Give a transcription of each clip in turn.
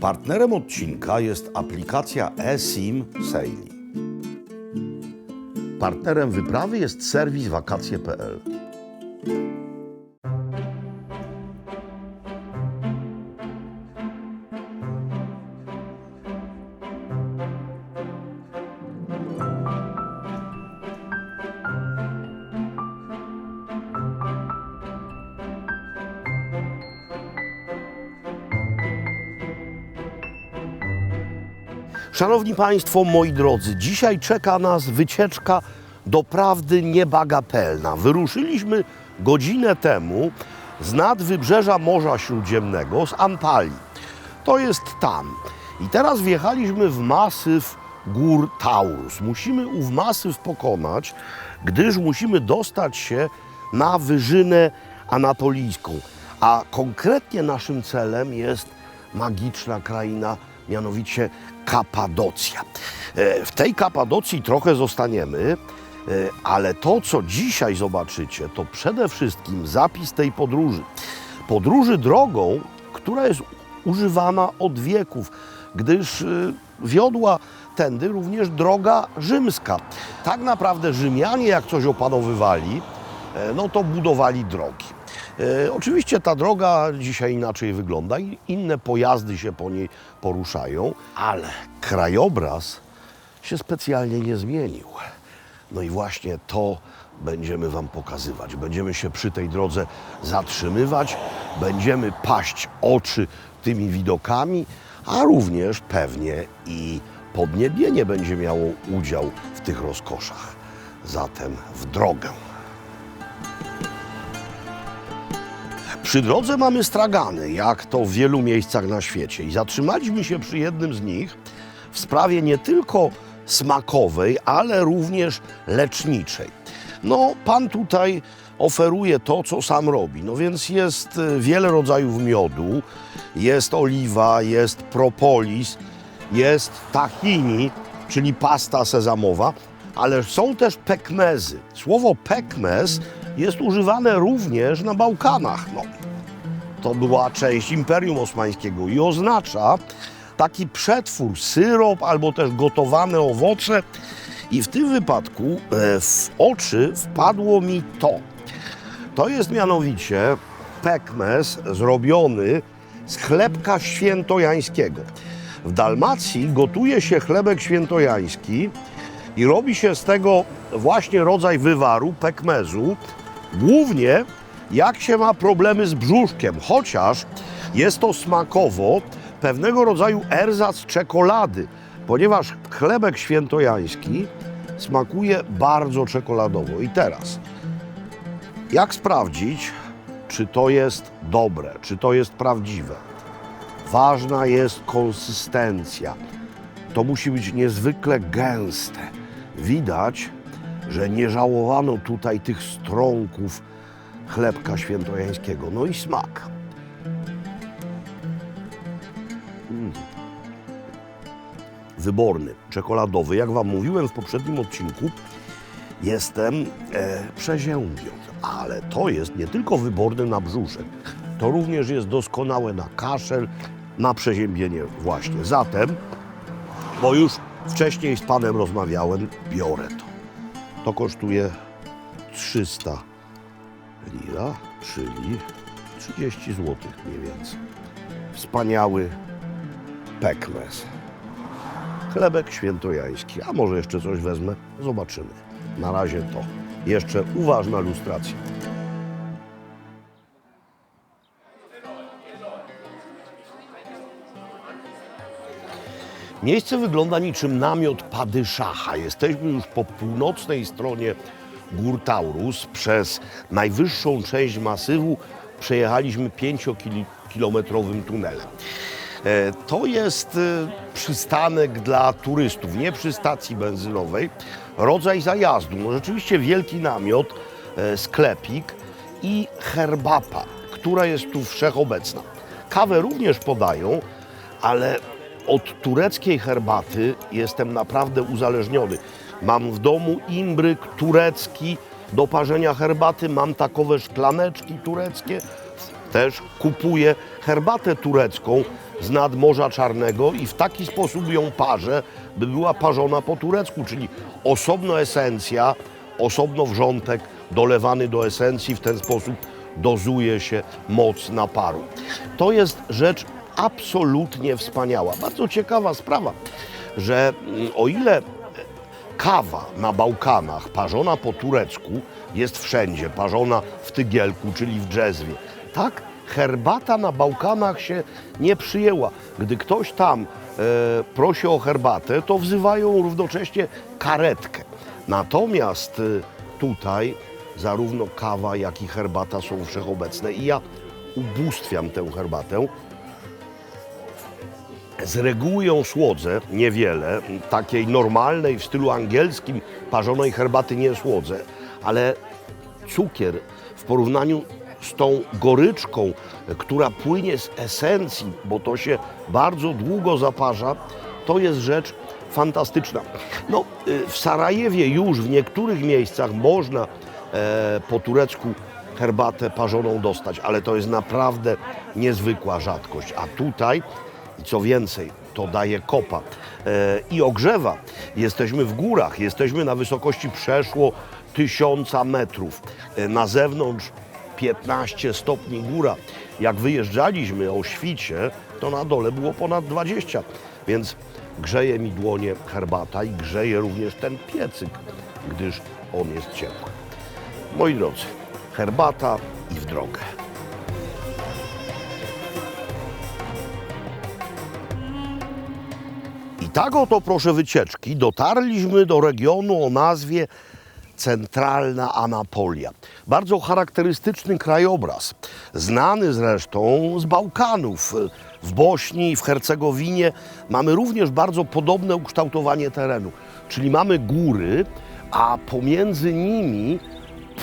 Partnerem odcinka jest aplikacja eSIM Saili. Partnerem wyprawy jest serwis wakacje.pl. Szanowni Państwo, moi drodzy, dzisiaj czeka nas wycieczka doprawdy niebagatelna. Wyruszyliśmy godzinę temu z nad wybrzeża Morza Śródziemnego, z Antalii. To jest tam. I teraz wjechaliśmy w masyw gór Taurus. Musimy ów masyw pokonać, gdyż musimy dostać się na wyżynę anatolijską. A konkretnie naszym celem jest magiczna kraina, mianowicie Kapadocja. W tej Kapadocji trochę zostaniemy, ale to, co dzisiaj zobaczycie, to przede wszystkim zapis tej podróży. Podróży drogą, która jest używana od wieków, gdyż wiodła tędy również droga rzymska. Tak naprawdę Rzymianie, jak coś opanowywali, no to budowali drogi. Oczywiście ta droga dzisiaj inaczej wygląda i inne pojazdy się po niej poruszają, ale krajobraz się specjalnie nie zmienił. No i właśnie to będziemy Wam pokazywać. Będziemy się przy tej drodze zatrzymywać, będziemy paść oczy tymi widokami, a również pewnie i podniebienie będzie miało udział w tych rozkoszach. Zatem w drogę. Przy drodze mamy stragany, jak to w wielu miejscach na świecie. I zatrzymaliśmy się przy jednym z nich w sprawie nie tylko smakowej, ale również leczniczej. No, pan tutaj oferuje to, co sam robi. No więc jest wiele rodzajów miodu, jest oliwa, jest propolis, jest tahini, czyli pasta sezamowa, ale są też pekmezy. Słowo pekmez jest używane również na Bałkanach. No, to była część Imperium Osmańskiego i oznacza taki przetwór, syrop albo też gotowane owoce. I w tym wypadku w oczy wpadło mi to. To jest mianowicie pekmez zrobiony z chlebka świętojańskiego. W Dalmacji gotuje się chlebek świętojański i robi się z tego właśnie rodzaj wywaru, pekmezu, głównie jak się ma problemy z brzuszkiem, chociaż jest to smakowo pewnego rodzaju erzac czekolady, ponieważ chlebek świętojański smakuje bardzo czekoladowo. I teraz, jak sprawdzić, czy to jest dobre, czy to jest prawdziwe? Ważna jest konsystencja. To musi być niezwykle gęste. Widać, że nie żałowano tutaj tych strąków chlebka świętojańskiego. No i smak. Wyborny, czekoladowy. Jak Wam mówiłem w poprzednim odcinku, jestem przeziębiony. Ale to jest nie tylko wyborny na brzuszek, to również jest doskonałe na kaszel, na przeziębienie właśnie. Zatem, bo już wcześniej z Panem rozmawiałem, biorę to. To kosztuje 300 lira, czyli 30 zł mniej więcej. Wspaniały pekmez. Chlebek świętojański. A może jeszcze coś wezmę? Zobaczymy. Na razie to. Jeszcze uważna lustracja. Miejsce wygląda niczym namiot Padyszacha. Jesteśmy już po północnej stronie gór Taurus. Przez najwyższą część masywu przejechaliśmy 5-kilometrowym tunelem. To jest przystanek dla turystów, nie przy stacji benzynowej. Rodzaj zajazdu. No rzeczywiście wielki namiot, sklepik i herbata, która jest tu wszechobecna. Kawę również podają, ale od tureckiej herbaty jestem naprawdę uzależniony. Mam w domu imbryk turecki do parzenia herbaty, mam takowe szklaneczki tureckie. Też kupuję herbatę turecką z nadmorza Czarnego i w taki sposób ją parzę, by była parzona po turecku, czyli osobno esencja, osobno wrzątek dolewany do esencji, w ten sposób dozuje się moc naparu. To jest rzecz absolutnie wspaniała. Bardzo ciekawa sprawa, że o ile kawa na Bałkanach parzona po turecku jest wszędzie, parzona w tygielku, czyli w dżezwie, tak herbata na Bałkanach się nie przyjęła. Gdy ktoś tam prosi o herbatę, to wzywają równocześnie karetkę. Natomiast tutaj zarówno kawa, jak i herbata są wszechobecne i ja ubóstwiam tę herbatę. Z reguły ją słodzę, niewiele, takiej normalnej w stylu angielskim parzonej herbaty nie słodzę, ale cukier w porównaniu z tą goryczką, która płynie z esencji, bo to się bardzo długo zaparza, to jest rzecz fantastyczna. No, w Sarajewie już w niektórych miejscach można po turecku herbatę parzoną dostać, ale to jest naprawdę niezwykła rzadkość. A tutaj, co więcej, to daje kopa i ogrzewa. Jesteśmy w górach, jesteśmy na wysokości przeszło 1000 metrów. Na zewnątrz 15 stopni góra. Jak wyjeżdżaliśmy o świcie, to na dole było ponad 20, więc grzeje mi dłonie herbata i grzeje również ten piecyk, gdyż on jest ciepły. Moi drodzy, herbata i w drogę. I tak oto, proszę wycieczki, dotarliśmy do regionu o nazwie Centralna Anapolia. Bardzo charakterystyczny krajobraz, znany zresztą z Bałkanów. W Bośni i w Hercegowinie mamy również bardzo podobne ukształtowanie terenu, czyli mamy góry, a pomiędzy nimi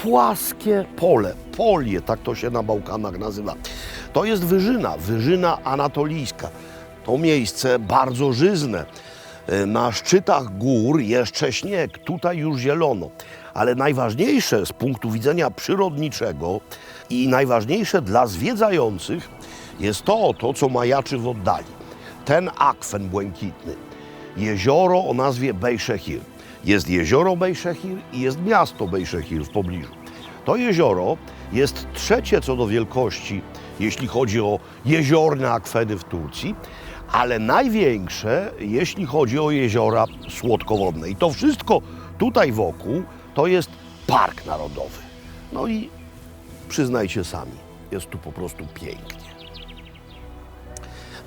płaskie pole, polie, tak to się na Bałkanach nazywa. To jest wyżyna anatolijska. To miejsce bardzo żyzne. Na szczytach gór jeszcze śnieg, tutaj już zielono. Ale najważniejsze z punktu widzenia przyrodniczego i najważniejsze dla zwiedzających jest to, co majaczy w oddali. Ten akwen błękitny, jezioro o nazwie Bejszehir. Jest jezioro Bejszehir i jest miasto Bejszehir w pobliżu. To jezioro jest trzecie co do wielkości, jeśli chodzi o jeziorne akweny w Turcji, ale największe, jeśli chodzi o jeziora słodkowodne. I to wszystko tutaj wokół to jest park narodowy. No i przyznajcie sami, jest tu po prostu pięknie.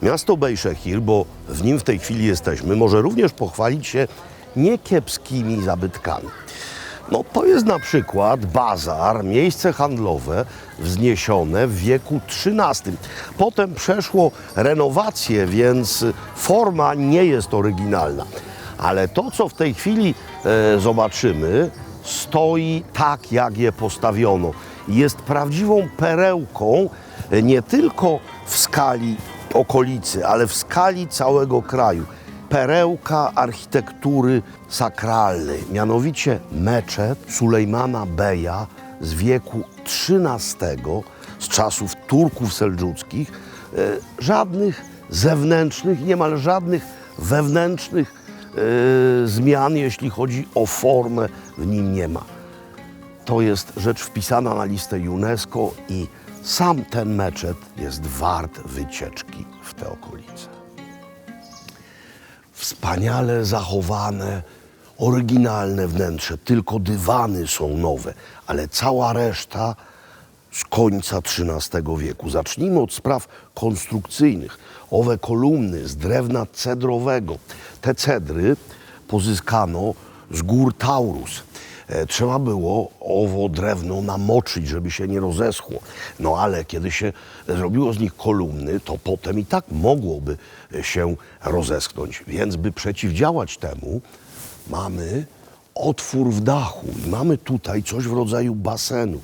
Miasto Bejszehir, bo w nim w tej chwili jesteśmy, może również pochwalić się niekiepskimi zabytkami. No, to jest na przykład bazar, miejsce handlowe wzniesione w wieku XIII. Potem przeszło renowację, więc forma nie jest oryginalna. Ale to, co w tej chwili zobaczymy, stoi tak, jak je postawiono. Jest prawdziwą perełką nie tylko w skali okolicy, ale w skali całego kraju. Perełka architektury sakralnej, mianowicie meczet Sulejmana Beja z wieku XIII, z czasów Turków seldżuckich. Żadnych zewnętrznych, niemal żadnych wewnętrznych zmian, jeśli chodzi o formę, w nim nie ma. To jest rzecz wpisana na listę UNESCO i sam ten meczet jest wart wycieczki w te okolice. Wspaniale zachowane, oryginalne wnętrze, tylko dywany są nowe, ale cała reszta z końca XIII wieku. Zacznijmy od spraw konstrukcyjnych. Owe kolumny z drewna cedrowego. Te cedry pozyskano z gór Taurus. Trzeba było owo drewno namoczyć, żeby się nie rozeschło. No ale kiedy się zrobiło z nich kolumny, to potem i tak mogłoby się rozeschnąć. Więc by przeciwdziałać temu, mamy otwór w dachu i mamy tutaj coś w rodzaju basenu.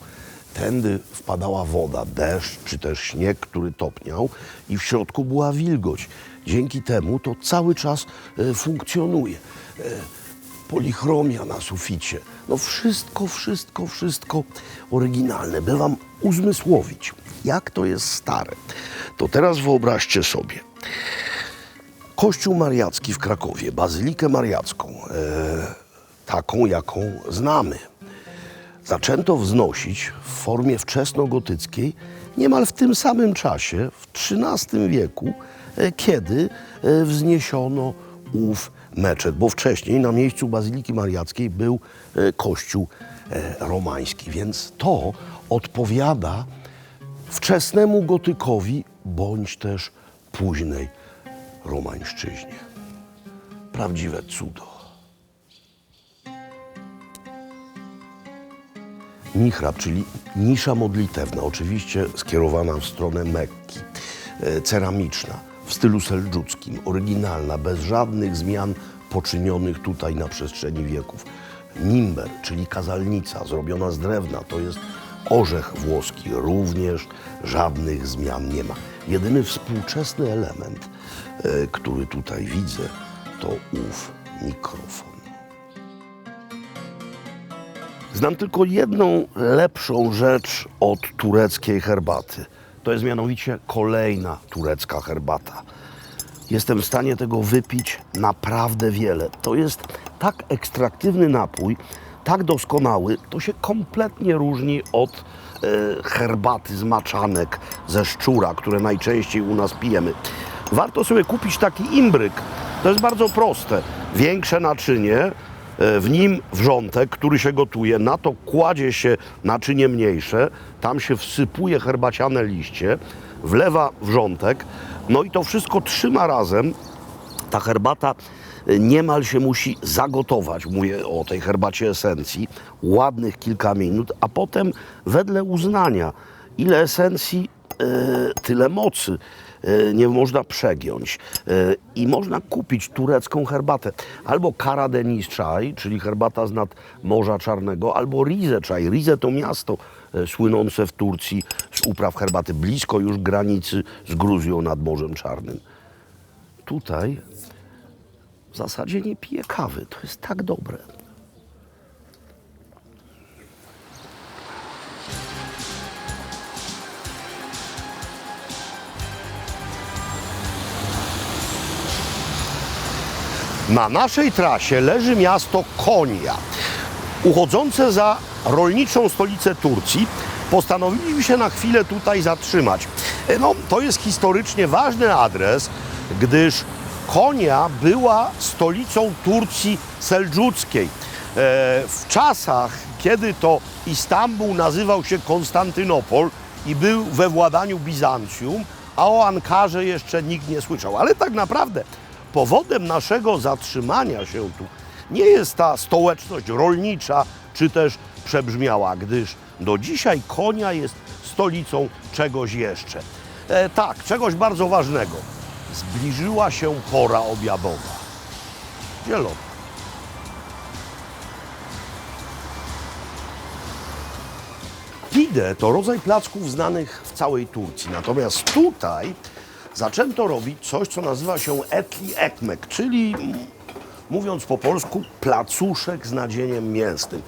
Tędy wpadała woda, deszcz czy też śnieg, który topniał i w środku była wilgoć. Dzięki temu to cały czas funkcjonuje. Polichromia na suficie. No wszystko oryginalne. By wam uzmysłowić, jak to jest stare, to teraz wyobraźcie sobie, Kościół Mariacki w Krakowie, Bazylikę Mariacką, taką jaką znamy, zaczęto wznosić w formie wczesnogotyckiej niemal w tym samym czasie, w XIII wieku, kiedy wzniesiono ów meczet, bo wcześniej na miejscu Bazyliki Mariackiej był kościół romański, więc to odpowiada wczesnemu gotykowi bądź też późnej romańszczyźnie. Prawdziwe cudo. Mihrab, czyli nisza modlitewna, oczywiście skierowana w stronę Mekki, ceramiczna, w stylu seldżuckim, oryginalna, bez żadnych zmian poczynionych tutaj na przestrzeni wieków. Mimber, czyli kazalnica, zrobiona z drewna, to jest orzech włoski, również żadnych zmian nie ma. Jedyny współczesny element, który tutaj widzę, to ów mikrofon. Znam tylko jedną lepszą rzecz od tureckiej herbaty. To jest mianowicie kolejna turecka herbata. Jestem w stanie tego wypić naprawdę wiele. To jest tak ekstraktywny napój, tak doskonały, to się kompletnie różni od herbaty z maczanek, ze szczura, które najczęściej u nas pijemy. Warto sobie kupić taki imbryk. To jest bardzo proste. Większe naczynie, w nim wrzątek, który się gotuje, na to kładzie się naczynie mniejsze, tam się wsypuje herbaciane liście, wlewa wrzątek, no i to wszystko trzyma razem. Ta herbata niemal się musi zagotować, mówię o tej herbacie esencji, ładnych kilka minut, a potem wedle uznania, ile esencji, tyle mocy. Nie można przegiąć. I można kupić turecką herbatę. Albo Karadeniz Czaj, czyli herbata z nad Morza Czarnego, albo Rize Czaj. Rize to miasto słynące w Turcji z upraw herbaty, blisko już granicy z Gruzją nad Morzem Czarnym. Tutaj w zasadzie nie piję kawy. To jest tak dobre. Na naszej trasie leży miasto Konya. Uchodzące za rolniczą stolicę Turcji, postanowiliśmy się na chwilę tutaj zatrzymać. No, to jest historycznie ważny adres, gdyż Konya była stolicą Turcji seldżuckiej. W czasach, kiedy to Istanbul nazywał się Konstantynopol i był we władaniu Bizancjum, a o Ankarze jeszcze nikt nie słyszał. Ale tak naprawdę powodem naszego zatrzymania się tu nie jest ta stołeczność rolnicza czy też przebrzmiała, gdyż do dzisiaj Konia jest stolicą czegoś jeszcze. Tak, czegoś bardzo ważnego. Zbliżyła się pora obiadowa. Zielona. Pide to rodzaj placków znanych w całej Turcji. Natomiast tutaj zaczęto robić coś, co nazywa się etli ekmek, czyli mówiąc po polsku placuszek z nadzieniem mięsnym.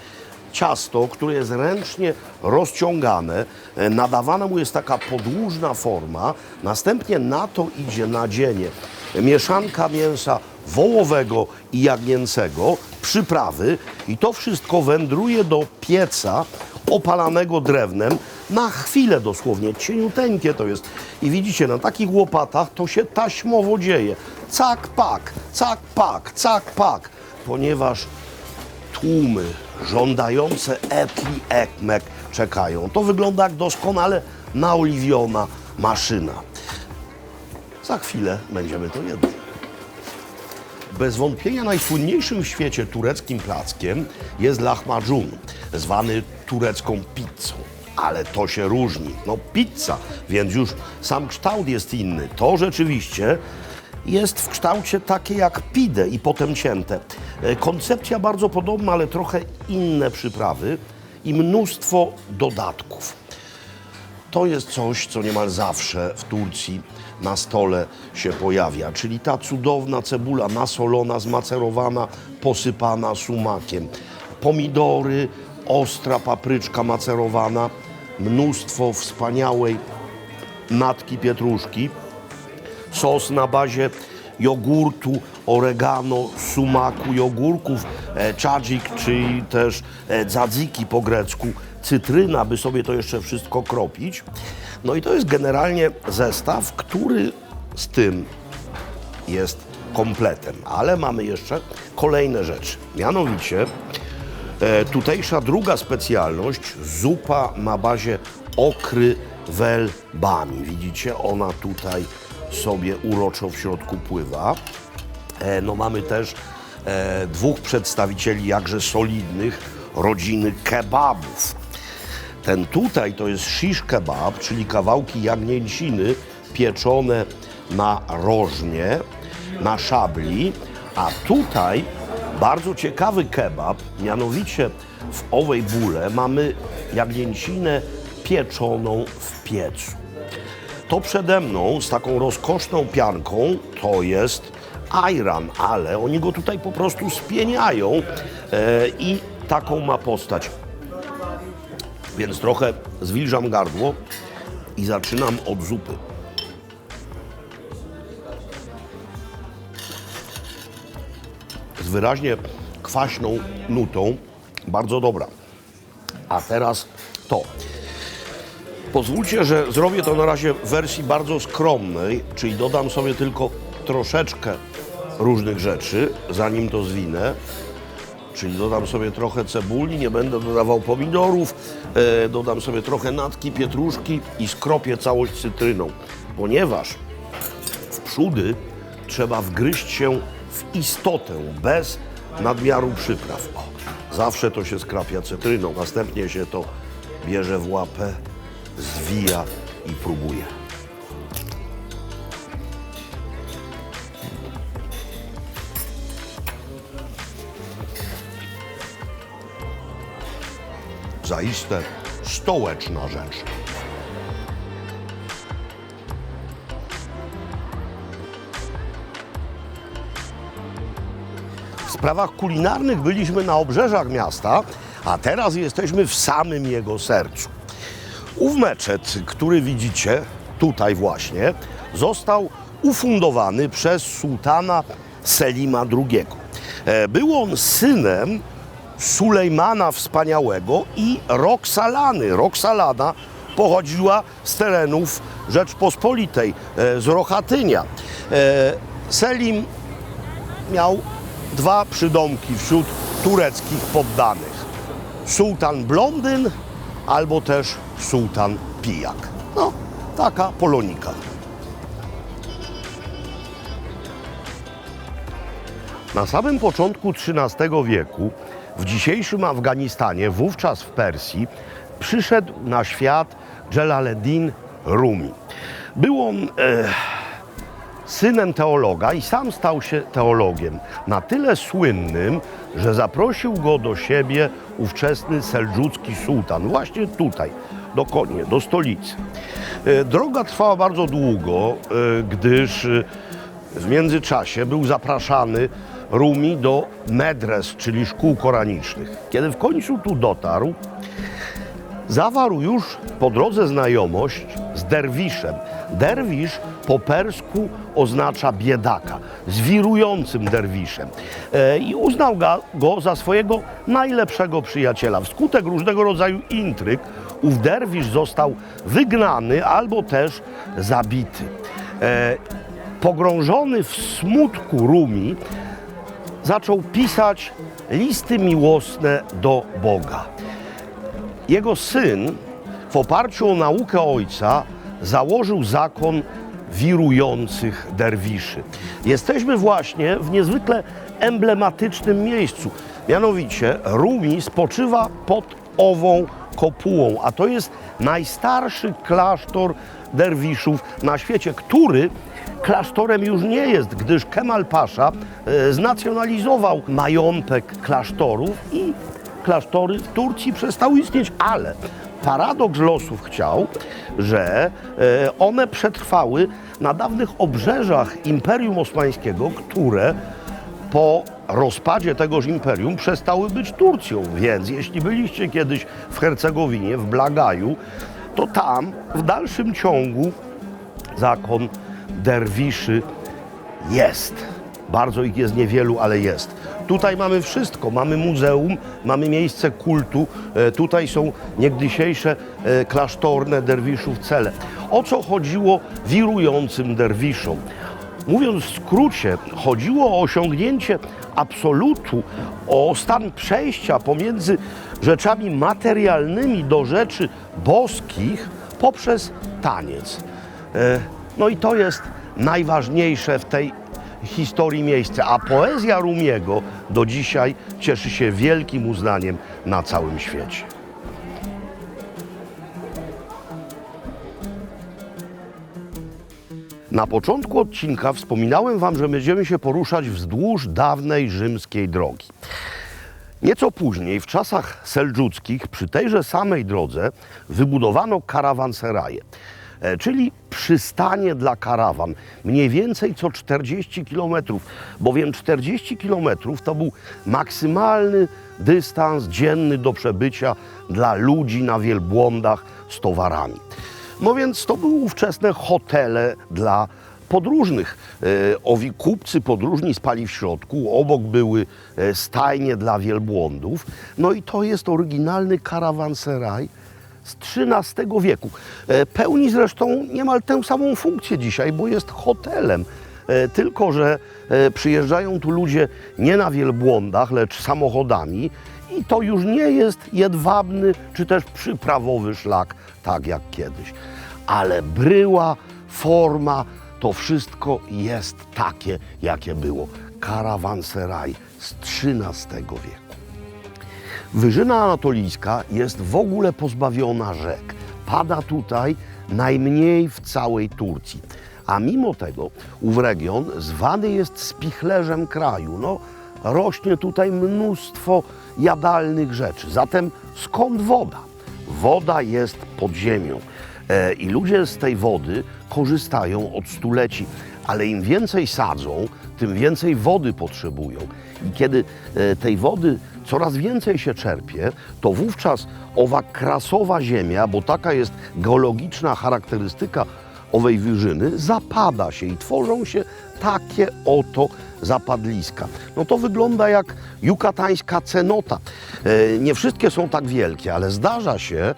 Ciasto, które jest ręcznie rozciągane, nadawana mu jest taka podłużna forma, następnie na to idzie nadzienie, mieszanka mięsa wołowego i jagnięcego, przyprawy i to wszystko wędruje do pieca opalanego drewnem na chwilę dosłownie, cieniuteńkie to jest. I widzicie, na takich łopatach to się taśmowo dzieje. Cak, pak, cak, pak, cak, pak, ponieważ tłumy żądające etli ekmek czekają. To wygląda jak doskonale naoliwiona maszyna. Za chwilę będziemy to jedli. Bez wątpienia najsłynniejszym w świecie tureckim plackiem jest lahmacun, zwany turecką pizzą. Ale to się różni. No pizza, więc już sam kształt jest inny. To rzeczywiście jest w kształcie takie jak pide i potem cięte. Koncepcja bardzo podobna, ale trochę inne przyprawy i mnóstwo dodatków. To jest coś, co niemal zawsze w Turcji na stole się pojawia, czyli ta cudowna cebula nasolona, zmacerowana, posypana sumakiem. Pomidory, ostra papryczka macerowana, mnóstwo wspaniałej natki pietruszki, sos na bazie jogurtu, oregano, sumaku i ogórków, tzatziki, czyli też tzatziki po grecku, cytryna, by sobie to jeszcze wszystko kropić. No i to jest generalnie zestaw, który z tym jest kompletem. Ale mamy jeszcze kolejne rzeczy. Mianowicie tutejsza druga specjalność, zupa na bazie okry welbami. Widzicie, ona tutaj sobie uroczo w środku pływa. No mamy też dwóch przedstawicieli jakże solidnych rodziny kebabów. Ten tutaj to jest shish kebab, czyli kawałki jagnięciny pieczone na rożnie, na szabli, a tutaj bardzo ciekawy kebab, mianowicie w owej bóle mamy jagnięcinę pieczoną w piecu. To przede mną z taką rozkoszną pianką to jest ajran, ale oni go tutaj po prostu spieniają i taką ma postać. Więc trochę zwilżam gardło i zaczynam od zupy. Z wyraźnie kwaśną nutą, bardzo dobra. A teraz to. Pozwólcie, że zrobię to na razie w wersji bardzo skromnej, czyli dodam sobie tylko troszeczkę różnych rzeczy, zanim to zwinę. Czyli dodam sobie trochę cebuli, nie będę dodawał pomidorów, dodam sobie trochę natki, pietruszki i skropię całość cytryną, ponieważ w przódy trzeba wgryźć się w istotę, bez nadmiaru przypraw. O, zawsze to się skrapia cytryną, następnie się to bierze w łapę, zwija i próbuje. Zaiste stołeczna rzecz. W sprawach kulinarnych byliśmy na obrzeżach miasta, a teraz jesteśmy w samym jego sercu. Ów meczet, który widzicie tutaj właśnie, został ufundowany przez sułtana Selima II. Był on synem Sulejmana Wspaniałego i Roksalany. Roksalana pochodziła z terenów Rzeczpospolitej, z Rochatynia. Selim miał dwa przydomki wśród tureckich poddanych. Sułtan Blondyn albo też sułtan Pijak. No, taka polonika. Na samym początku XIII wieku w dzisiejszym Afganistanie, wówczas w Persji, przyszedł na świat Dżelaleddin Rumi. Był on synem teologa i sam stał się teologiem. Na tyle słynnym, że zaprosił go do siebie ówczesny seldżucki sułtan. Właśnie tutaj, do Konie, do stolicy. Droga trwała bardzo długo, gdyż w międzyczasie był zapraszany Rumi do medres, czyli szkół koranicznych. Kiedy w końcu tu dotarł, zawarł już po drodze znajomość z derwiszem. Derwisz po persku oznacza biedaka, zwirującym derwiszem. I uznał go za swojego najlepszego przyjaciela. Wskutek różnego rodzaju intryg ów derwisz został wygnany albo też zabity. Pogrążony w smutku Rumi zaczął pisać listy miłosne do Boga. Jego syn w oparciu o naukę ojca założył zakon wirujących derwiszy. Jesteśmy właśnie w niezwykle emblematycznym miejscu. Mianowicie Rumi spoczywa pod ową kopułą, a to jest najstarszy klasztor derwiszów na świecie, który klasztorem już nie jest, gdyż Kemal Pasza znacjonalizował majątek klasztorów i klasztory w Turcji przestały istnieć, ale paradoks losów chciał, że one przetrwały na dawnych obrzeżach Imperium Osmańskiego, które po rozpadzie tegoż imperium przestały być Turcją. Więc jeśli byliście kiedyś w Hercegowinie, w Blagaju, to tam w dalszym ciągu zakon derwiszy jest. Bardzo ich jest niewielu, ale jest. Tutaj mamy wszystko. Mamy muzeum, mamy miejsce kultu. Tutaj są niegdysiejsze klasztorne derwiszów cele. O co chodziło wirującym derwiszom? Mówiąc w skrócie, chodziło o osiągnięcie absolutu, o stan przejścia pomiędzy rzeczami materialnymi do rzeczy boskich poprzez taniec. No i to jest najważniejsze w tej historii miejsca, a poezja Rumiego do dzisiaj cieszy się wielkim uznaniem na całym świecie. Na początku odcinka wspominałem Wam, że będziemy się poruszać wzdłuż dawnej rzymskiej drogi. Nieco później, w czasach seldżuckich, przy tejże samej drodze wybudowano karawanseraje, czyli przystanie dla karawan, mniej więcej co 40 km, bowiem 40 km to był maksymalny dystans dzienny do przebycia dla ludzi na wielbłądach z towarami. No więc to były ówczesne hotele dla podróżnych. Owi kupcy podróżni spali w środku, obok były stajnie dla wielbłądów. No i to jest oryginalny karawanseraj z XIII wieku. Pełni zresztą niemal tę samą funkcję dzisiaj, bo jest hotelem. Tylko że przyjeżdżają tu ludzie nie na wielbłądach, lecz samochodami i to już nie jest jedwabny czy też przyprawowy szlak, tak jak kiedyś. Ale bryła, forma, to wszystko jest takie, jakie było. Karawanseraj z XIII wieku. Wyżyna anatolijska jest w ogóle pozbawiona rzek. Pada tutaj najmniej w całej Turcji. A mimo tego ów region zwany jest spichlerzem kraju. No, rośnie tutaj mnóstwo jadalnych rzeczy. Zatem skąd woda? Woda jest pod ziemią i ludzie z tej wody korzystają od stuleci, ale im więcej sadzą, tym więcej wody potrzebują. I kiedy tej wody coraz więcej się czerpie, to wówczas owa krasowa ziemia, bo taka jest geologiczna charakterystyka owej wyżyny, zapada się i tworzą się takie oto zapadliska. No to wygląda jak jukatańska cenota. Nie wszystkie są tak wielkie, ale zdarza się,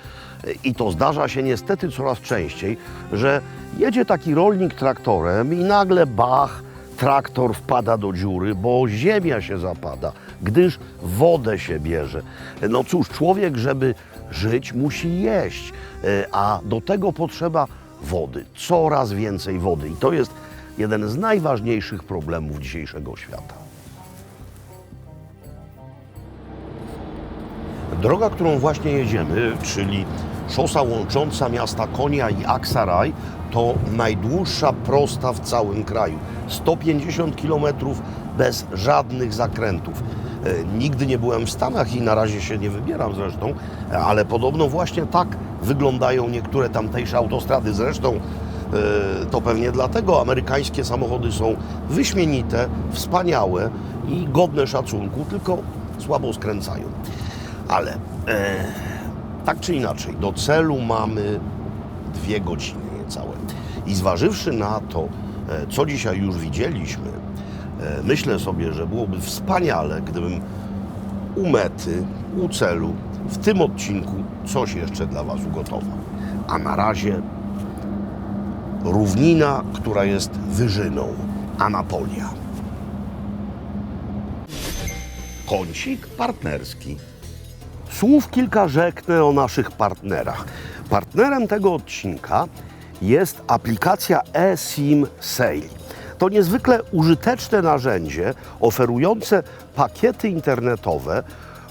i to zdarza się niestety coraz częściej, że jedzie taki rolnik traktorem i nagle bach, traktor wpada do dziury, bo ziemia się zapada, gdyż wodę się bierze. No cóż, człowiek, żeby żyć, musi jeść, a do tego potrzeba wody, coraz więcej wody. I to jest jeden z najważniejszych problemów dzisiejszego świata. Droga, którą właśnie jedziemy, czyli szosa łącząca miasta Konya i Aksaray, to najdłuższa prosta w całym kraju. 150 km bez żadnych zakrętów. Nigdy nie byłem w Stanach i na razie się nie wybieram zresztą, ale podobno właśnie tak wyglądają niektóre tamtejsze autostrady. Zresztą to pewnie dlatego amerykańskie samochody są wyśmienite, wspaniałe i godne szacunku, tylko słabo skręcają. Ale tak czy inaczej, do celu mamy 2 godziny niecałe. I zważywszy na to, co dzisiaj już widzieliśmy, myślę sobie, że byłoby wspaniale, gdybym u mety, u celu, w tym odcinku coś jeszcze dla Was ugotował. A na razie równina, która jest wyżyną, Anatolia. Kącik partnerski. Słów kilka rzeknę o naszych partnerach. Partnerem tego odcinka jest aplikacja eSIM Sail. To niezwykle użyteczne narzędzie oferujące pakiety internetowe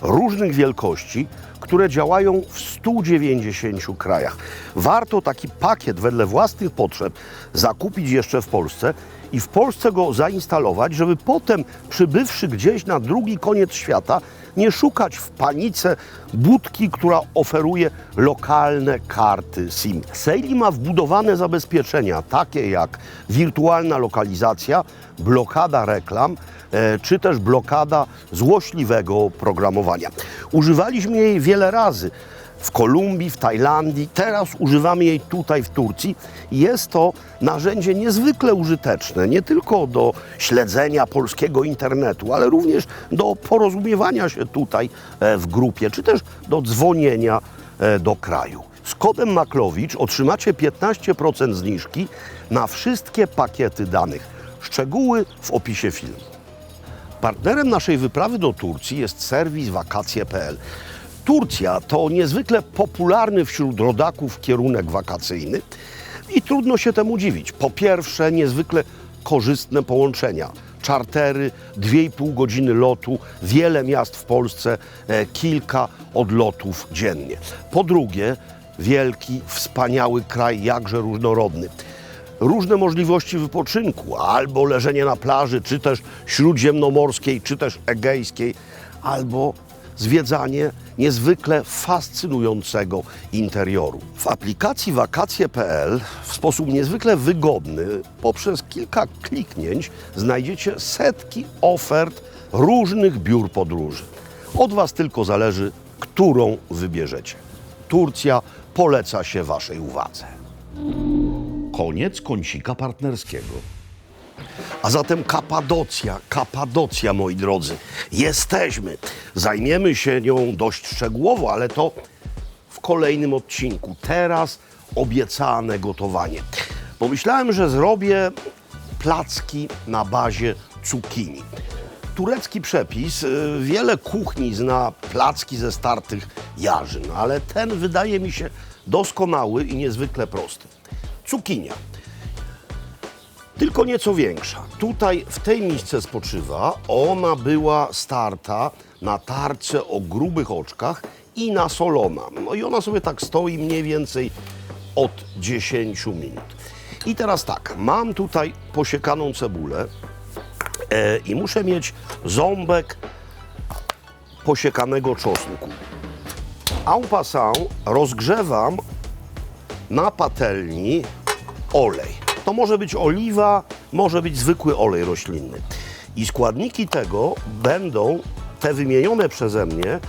różnych wielkości, które działają w 190 krajach. Warto taki pakiet wedle własnych potrzeb zakupić jeszcze w Polsce i w Polsce go zainstalować, żeby potem, przybywszy gdzieś na drugi koniec świata, nie szukać w panice budki, która oferuje lokalne karty SIM. Sail ma wbudowane zabezpieczenia, takie jak wirtualna lokalizacja, blokada reklam, czy też blokada złośliwego programowania. Używaliśmy jej wiele razy. w Kolumbii, w Tajlandii. Teraz używamy jej tutaj w Turcji. Jest to narzędzie niezwykle użyteczne, nie tylko do śledzenia polskiego internetu, ale również do porozumiewania się tutaj w grupie, czy też do dzwonienia do kraju. Z kodem Maklowicz otrzymacie 15% zniżki na wszystkie pakiety danych. Szczegóły w opisie filmu. Partnerem naszej wyprawy do Turcji jest serwis wakacje.pl. Turcja to niezwykle popularny wśród rodaków kierunek wakacyjny i trudno się temu dziwić. Po pierwsze, niezwykle korzystne połączenia. Czartery, 2,5 godziny lotu, wiele miast w Polsce, kilka odlotów dziennie. Po drugie, wielki, wspaniały kraj, jakże różnorodny. Różne możliwości wypoczynku, albo leżenie na plaży, czy też śródziemnomorskiej, czy też egejskiej, albo zwiedzanie niezwykle fascynującego interioru. W aplikacji wakacje.pl w sposób niezwykle wygodny, poprzez kilka kliknięć znajdziecie setki ofert różnych biur podróży. Od Was tylko zależy, którą wybierzecie. Turcja poleca się Waszej uwadze. Koniec kącika partnerskiego. A zatem Kapadocja, moi drodzy. Jesteśmy. Zajmiemy się nią dość szczegółowo, ale to w kolejnym odcinku. Teraz obiecane gotowanie. Pomyślałem, że zrobię placki na bazie cukinii. Turecki przepis, wiele kuchni zna placki ze startych jarzyn, ale ten wydaje mi się doskonały i niezwykle prosty. Cukinia. Tylko nieco większa. Tutaj w tej misce spoczywa. Ona była starta na tarce o grubych oczkach i nasolona. No i ona sobie tak stoi mniej więcej od 10 minut. I teraz tak, mam tutaj posiekaną cebulę i muszę mieć ząbek posiekanego czosnku. En passant rozgrzewam na patelni olej. To może być oliwa, może być zwykły olej roślinny. I składniki tego będą, te wymienione przeze mnie,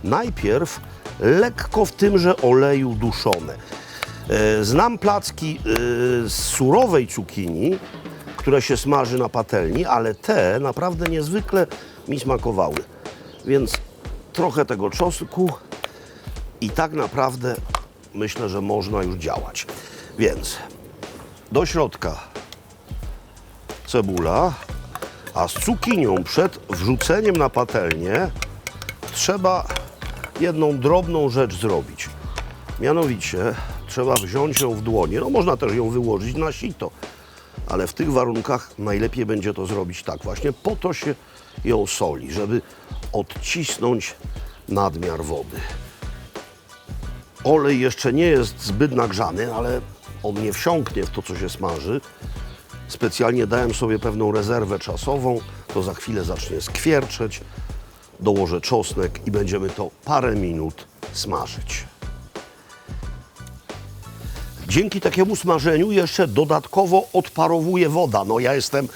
najpierw lekko w tymże oleju duszone. Znam placki z surowej cukinii, które się smaży na patelni, ale te naprawdę niezwykle mi smakowały. Więc trochę tego czosnku i tak naprawdę myślę, że można już działać. Więc do środka cebula, a z cukinią przed wrzuceniem na patelnię trzeba jedną drobną rzecz zrobić. Mianowicie trzeba wziąć ją w dłonie, no można też ją wyłożyć na sito, ale w tych warunkach najlepiej będzie to zrobić tak właśnie, po to się ją soli, żeby odcisnąć nadmiar wody. Olej jeszcze nie jest zbyt nagrzany, ale on nie wsiąknie w to, co się smaży. Specjalnie dałem sobie pewną rezerwę czasową, to za chwilę zacznie skwierczeć. Dołożę czosnek i będziemy to parę minut smażyć. Dzięki takiemu smażeniu jeszcze dodatkowo odparowuje woda. No ja jestem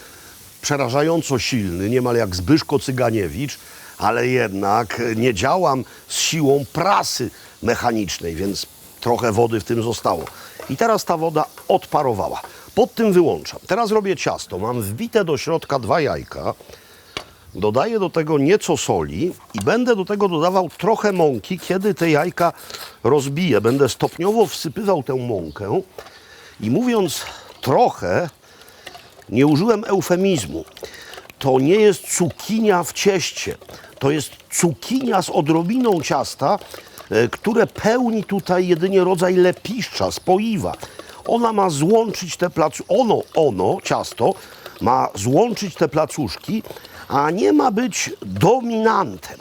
przerażająco silny, niemal jak Zbyszko Cyganiewicz, ale jednak nie działam z siłą prasy mechanicznej, więc trochę wody w tym zostało. I teraz ta woda odparowała. Pod tym wyłączam. Teraz robię ciasto. Mam wbite do środka 2 jajka. Dodaję do tego nieco soli i będę do tego dodawał trochę mąki, kiedy te jajka rozbiję. Będę stopniowo wsypywał tę mąkę i mówiąc trochę, nie użyłem eufemizmu. To nie jest cukinia w cieście. To jest cukinia z odrobiną ciasta, które pełni tutaj jedynie rodzaj lepiszcza, spoiwa. Ona ma złączyć te ciasto ma złączyć te placuszki, a nie ma być dominantem.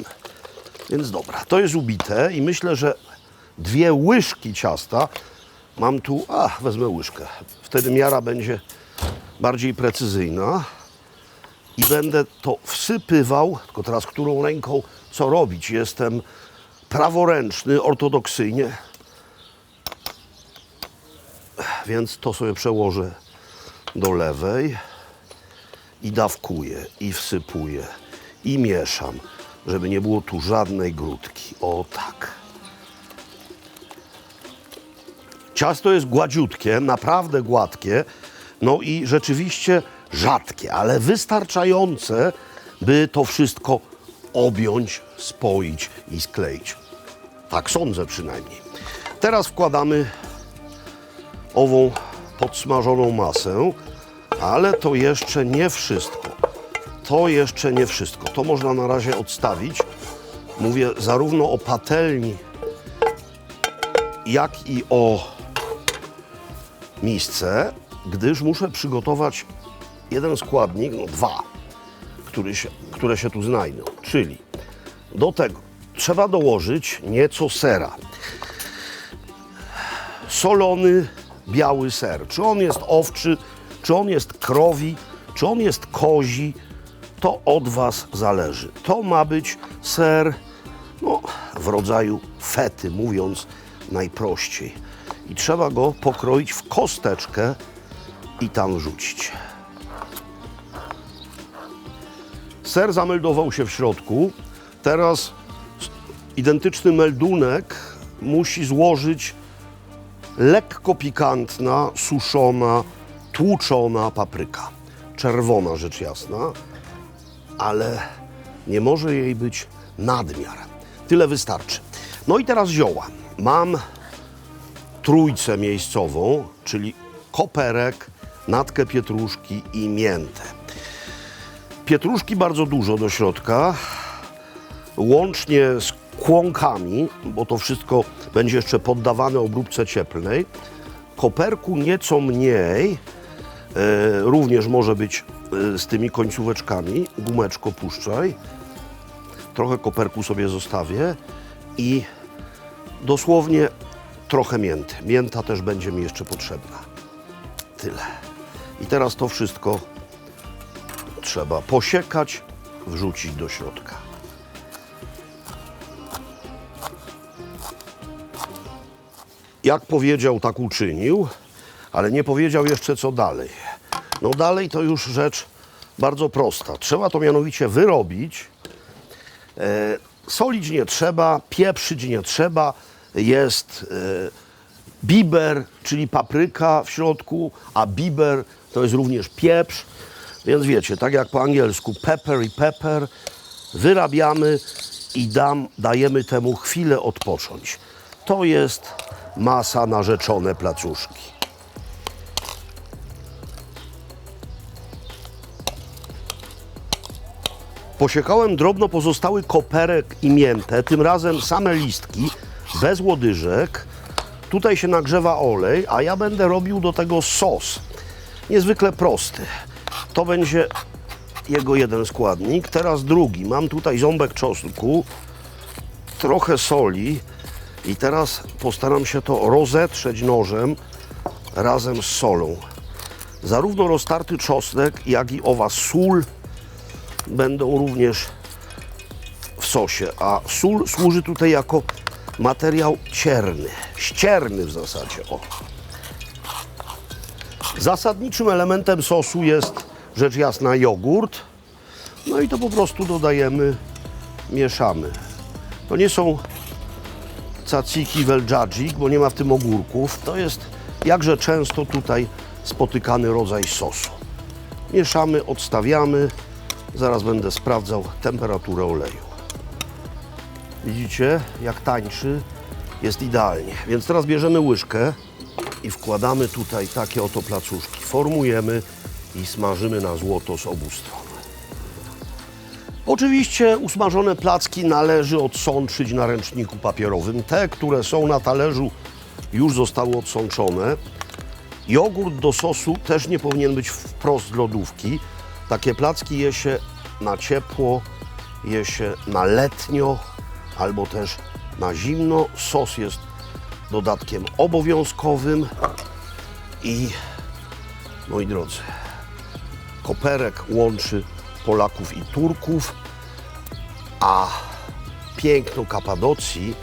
Więc dobra, to jest ubite i myślę, że 2 łyżki ciasta mam tu, wezmę łyżkę. Wtedy miara będzie bardziej precyzyjna i będę to wsypywał, tylko teraz którą ręką co robić? Jestem praworęczny, ortodoksyjnie, więc to sobie przełożę do lewej i dawkuję, i wsypuję, i mieszam, żeby nie było tu żadnej grudki. O tak. Ciasto jest gładziutkie, naprawdę gładkie, no i rzeczywiście rzadkie, ale wystarczające, by to wszystko objąć, spoić i skleić. Tak sądzę przynajmniej. Teraz wkładamy ową podsmażoną masę, ale to jeszcze nie wszystko. To jeszcze nie wszystko. To można na razie odstawić. Mówię zarówno o patelni, jak i o misce, gdyż muszę przygotować jeden składnik, no dwa, które się tu znajdą. Czyli do tego trzeba dołożyć nieco sera. Solony biały ser. Czy on jest owczy, czy on jest krowi, czy on jest kozi, to od Was zależy. To ma być ser, no, w rodzaju fety, mówiąc najprościej. I trzeba go pokroić w kosteczkę i tam wrzucić. Ser zameldował się w środku. Teraz identyczny meldunek musi złożyć lekko pikantna, suszona, tłuczona papryka. Czerwona, rzecz jasna, ale nie może jej być nadmiar. Tyle wystarczy. No i teraz zioła. Mam trójcę miejscową, czyli koperek, natkę pietruszki i miętę. Pietruszki bardzo dużo do środka, łącznie z kłąkami, bo to wszystko będzie jeszcze poddawane obróbce cieplnej. Koperku nieco mniej, również może być z tymi końcóweczkami. Gumeczko puszczaj. Trochę koperku sobie zostawię i dosłownie trochę mięty. Mięta też będzie mi jeszcze potrzebna. Tyle. I teraz to wszystko trzeba posiekać, wrzucić do środka. Jak powiedział, tak uczynił, ale nie powiedział jeszcze, co dalej. No dalej to już rzecz bardzo prosta. Trzeba to mianowicie wyrobić. Solić nie trzeba, pieprzyć nie trzeba. Jest biber, czyli papryka w środku, a biber to jest również pieprz. Więc wiecie, tak jak po angielsku pepper i pepper, wyrabiamy i dajemy temu chwilę odpocząć. To jest masa na rzeczone placuszki. Posiekałem drobno pozostały koperek i miętę, tym razem same listki, bez łodyżek. Tutaj się nagrzewa olej, a ja będę robił do tego sos. Niezwykle prosty. To będzie jego jeden składnik. Teraz drugi. Mam tutaj ząbek czosnku, trochę soli i teraz postaram się to rozetrzeć nożem razem z solą. Zarówno roztarty czosnek, jak i owa sól będą również w sosie, a sól służy tutaj jako materiał cierny, ścierny w zasadzie. O. Zasadniczym elementem sosu jest rzecz jasna jogurt, no i to po prostu dodajemy, mieszamy. To nie są caciki welżadzik, bo nie ma w tym ogórków, to jest jakże często tutaj spotykany rodzaj sosu. Mieszamy, odstawiamy. Zaraz będę sprawdzał temperaturę oleju. Widzicie, jak tańczy, jest idealnie. Więc teraz bierzemy łyżkę i wkładamy tutaj takie oto placuszki. Formujemy i smażymy na złoto z obu stron. Oczywiście usmażone placki należy odsączyć na ręczniku papierowym. Te, które są na talerzu, już zostały odsączone. Jogurt do sosu też nie powinien być wprost z lodówki. Takie placki je się na ciepło, je się na letnio albo też na zimno. Sos jest dodatkiem obowiązkowym i, moi drodzy, koperek łączy Polaków i Turków, a piękno Kapadocji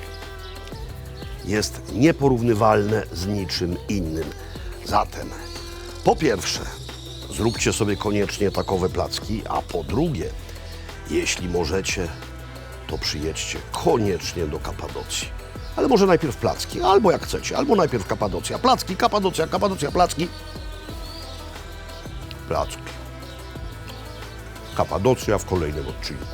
jest nieporównywalne z niczym innym. Zatem, po pierwsze, zróbcie sobie koniecznie takowe placki, a po drugie, jeśli możecie, to przyjedźcie koniecznie do Kapadocji. Ale może najpierw placki, albo jak chcecie, albo najpierw Kapadocja. Placki, Kapadocja, Kapadocja, placki. Placki. Kapadocja w kolejnym odcinku.